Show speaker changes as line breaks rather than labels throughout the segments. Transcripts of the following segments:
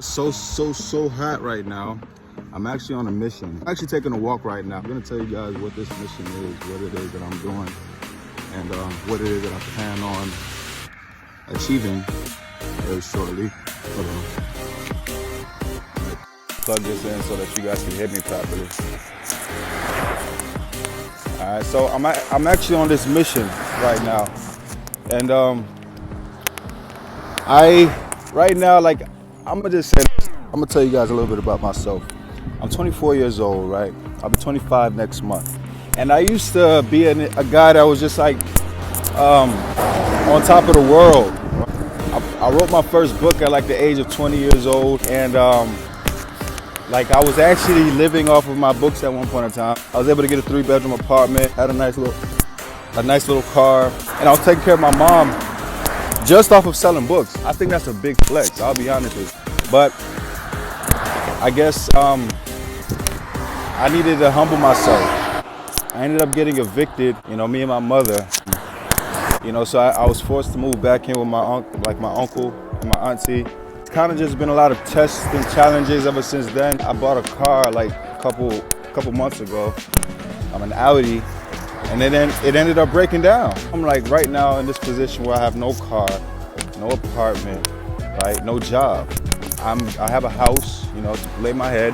So hot right now. I'm actually on a mission. I'm actually taking a walk right now. I'm gonna tell you guys what this mission is, what it is that I'm doing, and what it is that I plan on achieving very shortly. Hold on. Plug this in so that you guys can hear me properly. All right, so I'm actually on this mission right now, and right now, like, I'm gonna tell you guys a little bit about myself. I'm 24 years old, right? I'll be 25 next month. And I used to be a guy that was just like on top of the world. I wrote my first book at like the age of 20 years old, and like I was actually living off of my books at one point in time. I was able to get a 3-bedroom apartment, had a nice little car, and I was taking care of my mom just off of selling books. I think that's a big flex, I'll be honest with you. But I guess I needed to humble myself. I ended up getting evicted, me and my mother. So I was forced to move back in with my uncle and my auntie. It's kind of just been a lot of tests and challenges ever since then. I bought a car like a couple months ago. I'm an Audi. And then it ended up breaking down. I'm like right now in this position where I have no car, no apartment, right, no job. I have a house, to lay my head.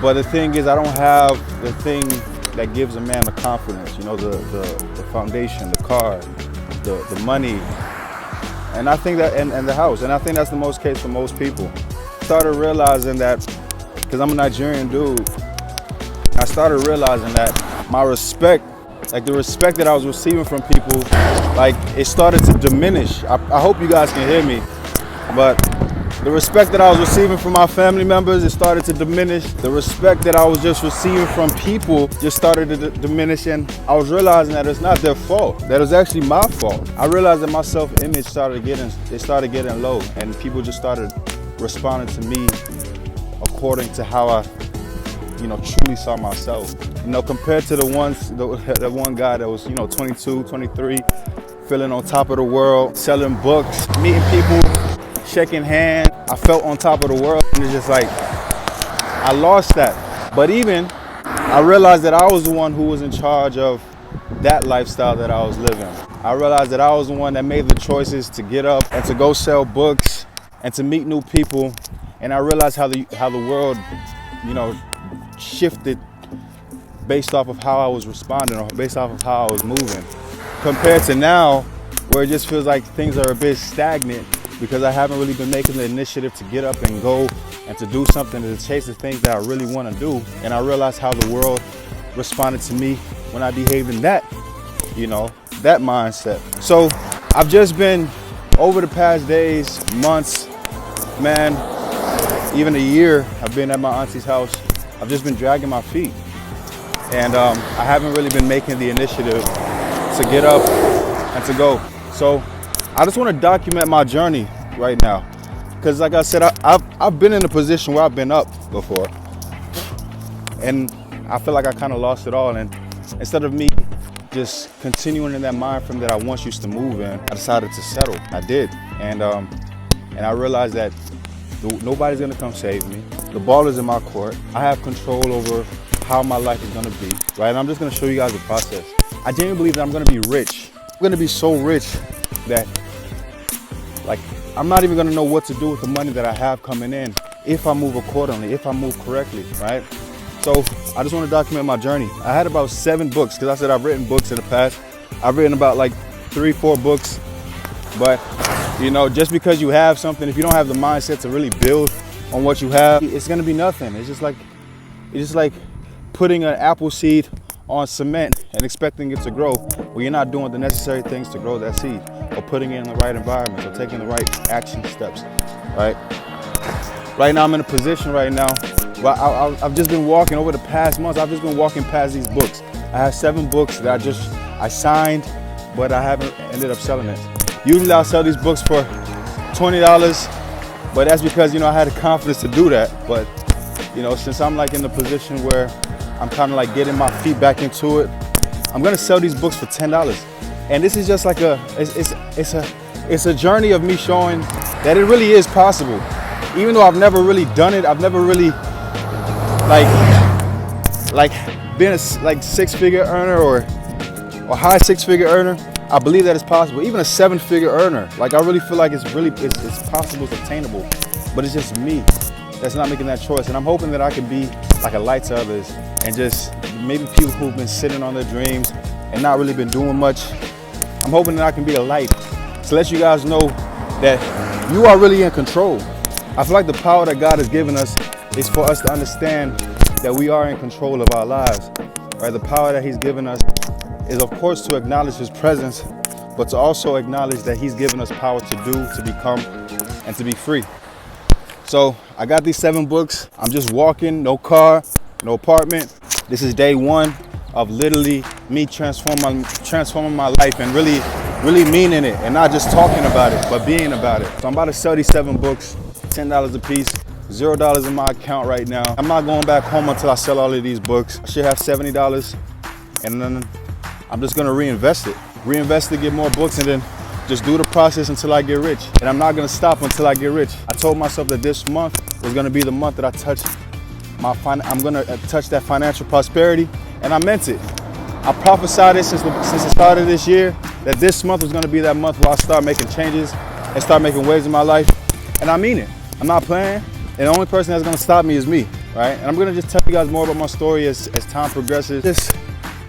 But the thing is, I don't have the thing that gives a man the confidence, the foundation, the car, the money. And I think that, and the house. And I think that's the most case for most people. I started realizing that, because I'm a Nigerian dude, I started realizing that my respect, like the respect that I was receiving from people, like it started to diminish. I hope you guys can hear me, but the respect that I was receiving from my family members, it started to diminish. The respect that I was just receiving from people just started to diminish, and I was realizing that it's not their fault, that it was actually my fault. I realized that my self-image started getting low, and people just started responding to me according to how I truly saw myself. Compared to the one guy that was, 22, 23, feeling on top of the world, selling books, meeting people, shaking hands. I felt on top of the world, and it's just like, I lost that. But even, I realized that I was the one who was in charge of that lifestyle that I was living. I realized that I was the one that made the choices to get up and to go sell books and to meet new people. And I realized how the world, shifted based off of how I was responding, or based off of how I was moving, compared to now, where it just feels like things are a bit stagnant because I haven't really been making the initiative to get up and go and to do something, to chase the things that I really want to do. And I realized how the world responded to me when I behaved in that mindset. So I've just been, over the past days, months, man, even a year, I've been at my auntie's house. I've just been dragging my feet. And I haven't really been making the initiative to get up and to go. So I just want to document my journey right now. Because like I said, I've been in a position where I've been up before. And I feel like I kind of lost it all. And instead of me just continuing in that mind frame that I once used to move in, I decided to settle. I did. And I realized that nobody's gonna come save me. The ball is in my court. I have control over how my life is gonna be, right? And I'm just gonna show you guys the process. I genuinely believe that I'm gonna be rich. I'm gonna be so rich that, like, I'm not even gonna know what to do with the money that I have coming in if I move accordingly, if I move correctly, right? So I just wanna document my journey. I had about 7 books, because I said I've written books in the past. I've written about like 3-4 books, but just because you have something, if you don't have the mindset to really build on what you have, it's gonna be nothing. It's just like putting an apple seed on cement and expecting it to grow when you're not doing the necessary things to grow that seed, or putting it in the right environment, or taking the right action steps, right? Right now I'm in a position right now where I've just been walking over the past months. I've just been walking past these books. I have 7 books that I signed, but I haven't ended up selling it. Usually I'll sell these books for $20, but that's because, I had the confidence to do that. But, since I'm like in the position where I'm kind of like getting my feet back into it, I'm gonna sell these books for $10. And this is just like it's a journey of me showing that it really is possible. even though I've never really done it, I've never really like been a like six-figure earner or high six-figure earner. I believe that it's possible. Even a seven-figure earner, like I really feel like it's possible, it's attainable. But it's just me that's not making that choice. And I'm hoping that I can be like a light to others, and just maybe people who've been sitting on their dreams and not really been doing much. I'm hoping that I can be a light to let you guys know that you are really in control. I feel like the power that God has given us is for us to understand that we are in control of our lives. Right? The power that He's given us is, of course, to acknowledge His presence, but to also acknowledge that He's given us power to do, to become, and to be free. So I got these 7 books. I'm just walking, no car, no apartment. This is day 1 of literally me transforming my life and really meaning it, and not just talking about it, but being about it. So I'm about to sell these 7 books, $10 a piece, $0 in my account right now. I'm not going back home until I sell all of these books. I should have $70, and then I'm just gonna reinvest it, get more books, and then just do the process until I get rich. And I'm not gonna stop until I get rich. I told myself that this month was gonna be the month that I touch I'm gonna touch that financial prosperity, and I meant it. I prophesied it since the start of this year, that this month was gonna be that month where I start making changes and start making waves in my life, and I mean it. I'm not playing, and the only person that's gonna stop me is me, right? And I'm gonna just tell you guys more about my story as time progresses. Just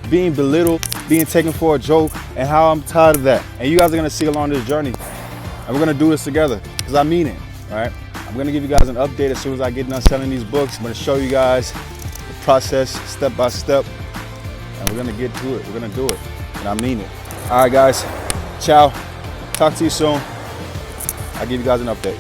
being belittled, being taken for a joke, and how I'm tired of that. And you guys are gonna see along this journey. And we're gonna do this together, because I mean it, right? I'm gonna give you guys an update as soon as I get done selling these books. I'm gonna show you guys the process step by step, and we're gonna get to it. We're gonna do it, and I mean it. All right, guys, ciao. Talk to you soon. I'll give you guys an update.